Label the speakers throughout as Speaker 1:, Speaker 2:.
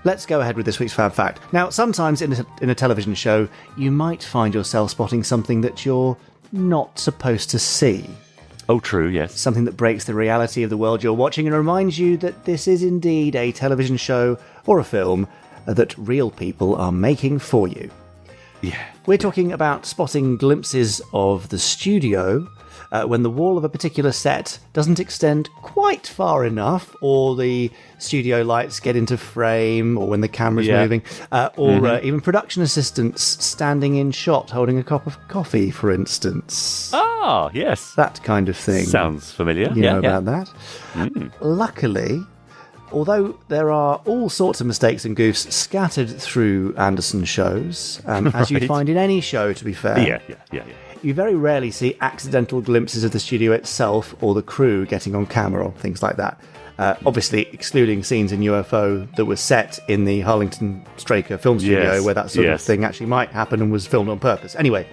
Speaker 1: let's go ahead with this week's Fab Fact. Now, sometimes in a television show, you might find yourself spotting something that you're not supposed to see.
Speaker 2: Oh, true, yes.
Speaker 1: Something that breaks the reality of the world you're watching and reminds you that this is indeed a television show or a film that real people are making for you.
Speaker 2: Yeah.
Speaker 1: We're talking about spotting glimpses of the studio when the wall of a particular set doesn't extend quite far enough, or the studio lights get into frame, or when the camera's moving, or even production assistants standing in shot holding a cup of coffee, for instance.
Speaker 2: Ah, yes.
Speaker 1: That kind of thing.
Speaker 2: Sounds familiar.
Speaker 1: You know about that? Luckily, although there are all sorts of mistakes and goofs scattered through Anderson shows, as you'd find in any show, to be fair, you very rarely see accidental glimpses of the studio itself or the crew getting on camera or things like that. Obviously, excluding scenes in UFO that were set in the Harlington Straker film studio, where that sort of thing actually might happen and was filmed on purpose. Anyway,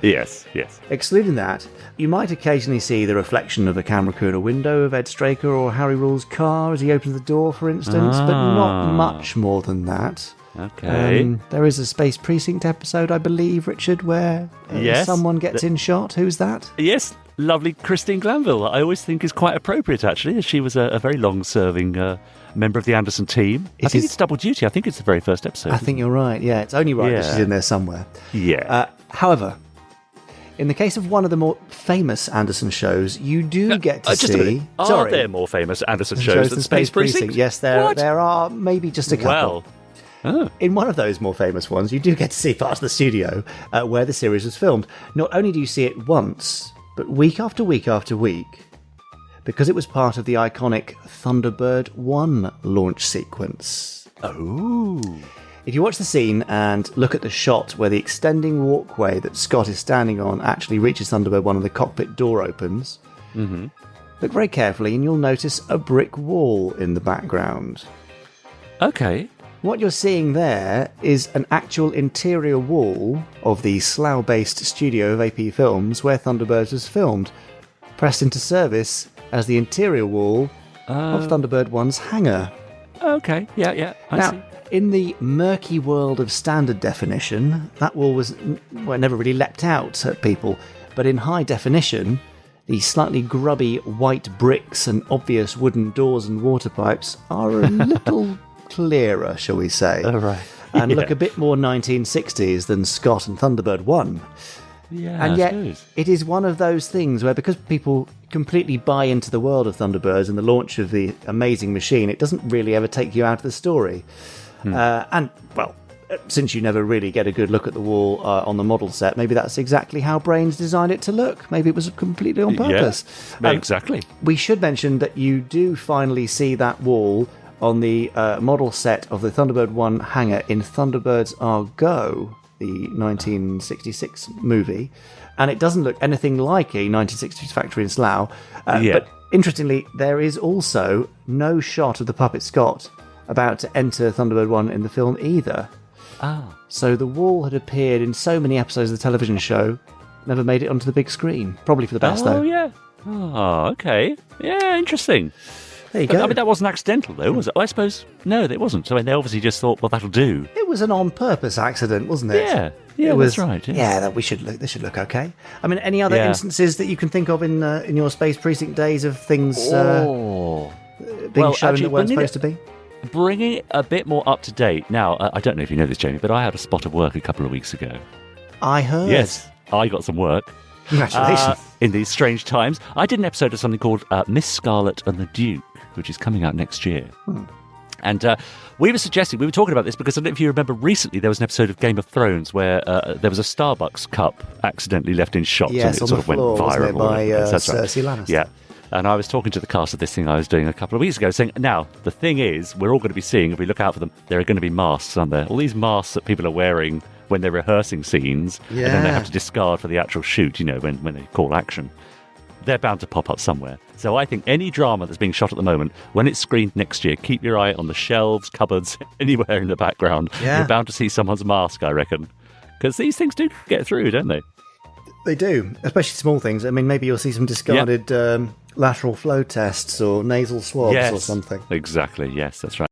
Speaker 1: excluding that, you might occasionally see the reflection of the camera crew in a window of Ed Straker or Harry Rule's car as he opens the door, for instance, but not much more than that.
Speaker 2: Okay.
Speaker 1: There is a Space Precinct episode, I believe, Richard, where someone gets in shot. Who's that?
Speaker 2: Yes, lovely Christine Glanville. I always think is quite appropriate, actually. She was a very long-serving member of the Anderson team. I think it's double duty. I think it's the very first episode.
Speaker 1: I think you're right. Yeah, it's only right that she's in there somewhere.
Speaker 2: Yeah.
Speaker 1: However, in the case of one of the more famous Anderson shows, you do get to see...
Speaker 2: Are there more famous Anderson shows than Space Precinct?
Speaker 1: Yes, there are maybe just a couple.
Speaker 2: Well... Oh.
Speaker 1: In one of those more famous ones, you do get to see parts of the studio where the series was filmed. Not only do you see it once, but week after week after week, because it was part of the iconic Thunderbird One launch sequence.
Speaker 2: Oh.
Speaker 1: If you watch the scene and look at the shot where the extending walkway that Scott is standing on actually reaches Thunderbird One and the cockpit door opens, look very carefully and you'll notice a brick wall in the background.
Speaker 2: Okay.
Speaker 1: What you're seeing there is an actual interior wall of the Slough-based studio of AP Films where Thunderbirds was filmed, pressed into service as the interior wall of Thunderbird One's hangar.
Speaker 2: Okay, yeah, I see.
Speaker 1: In the murky world of standard definition, that wall was never really leapt out at people, but in high definition, the slightly grubby white bricks and obvious wooden doors and water pipes are a little... clearer, shall we say, and look a bit more 1960s than Scott and Thunderbird One.
Speaker 2: Yeah,
Speaker 1: and yet it is one of those things where, because people completely buy into the world of Thunderbirds and the launch of the amazing machine, it doesn't really ever take you out of the story. And, well, since you never really get a good look at the wall on the model set, maybe that's exactly how Brains designed it to look. Maybe it was completely on purpose.
Speaker 2: Yeah, exactly.
Speaker 1: We should mention that you do finally see that wall on the model set of the Thunderbird One hangar in Thunderbirds Are Go, the 1966 movie, and it doesn't look anything like a 1960s factory in Slough. But interestingly, there is also no shot of the puppet Scott about to enter Thunderbird One in the film either. So the wall had appeared in so many episodes of the television show, never made it onto the big screen. Probably for the best, though.
Speaker 2: Oh, yeah. Oh, okay. Yeah, interesting.
Speaker 1: There you go.
Speaker 2: I mean, that wasn't accidental, though, was it? I suppose, no, it wasn't. So they obviously just thought, well, that'll do.
Speaker 1: It was an on-purpose accident, wasn't it?
Speaker 2: Yeah, that's right.
Speaker 1: Yeah, this should look okay. I mean, any other instances that you can think of in your Space Precinct days of things being shown that weren't supposed to be?
Speaker 2: Bringing it a bit more up to date. Now, I don't know if you know this, Jamie, but I had a spot of work a couple of weeks ago.
Speaker 1: I heard.
Speaker 2: Yes, I got some work.
Speaker 1: Congratulations.
Speaker 2: In these strange times. I did an episode of something called Miss Scarlet and the Duke, which is coming out next year. And we were talking about this because I don't know if you remember recently there was an episode of Game of Thrones where there was a Starbucks cup accidentally left in shots and it sort of went viral.
Speaker 1: By Cersei Lannister.
Speaker 2: Yeah. And I was talking to the cast of this thing I was doing a couple of weeks ago, saying, now, the thing is, we're all going to be seeing, if we look out for them, there are going to be masks, aren't there? All these masks that people are wearing when they're rehearsing scenes, and then they have to discard for the actual shoot, when they call action. They're bound to pop up somewhere. So I think any drama that's being shot at the moment, when it's screened next year, keep your eye on the shelves, cupboards, anywhere in the background. Yeah. You're bound to see someone's mask, I reckon. Because these things do get through, don't they?
Speaker 1: They do, especially small things. I mean, maybe you'll see some discarded lateral flow tests or nasal swabs or something.
Speaker 2: Exactly, yes, that's right.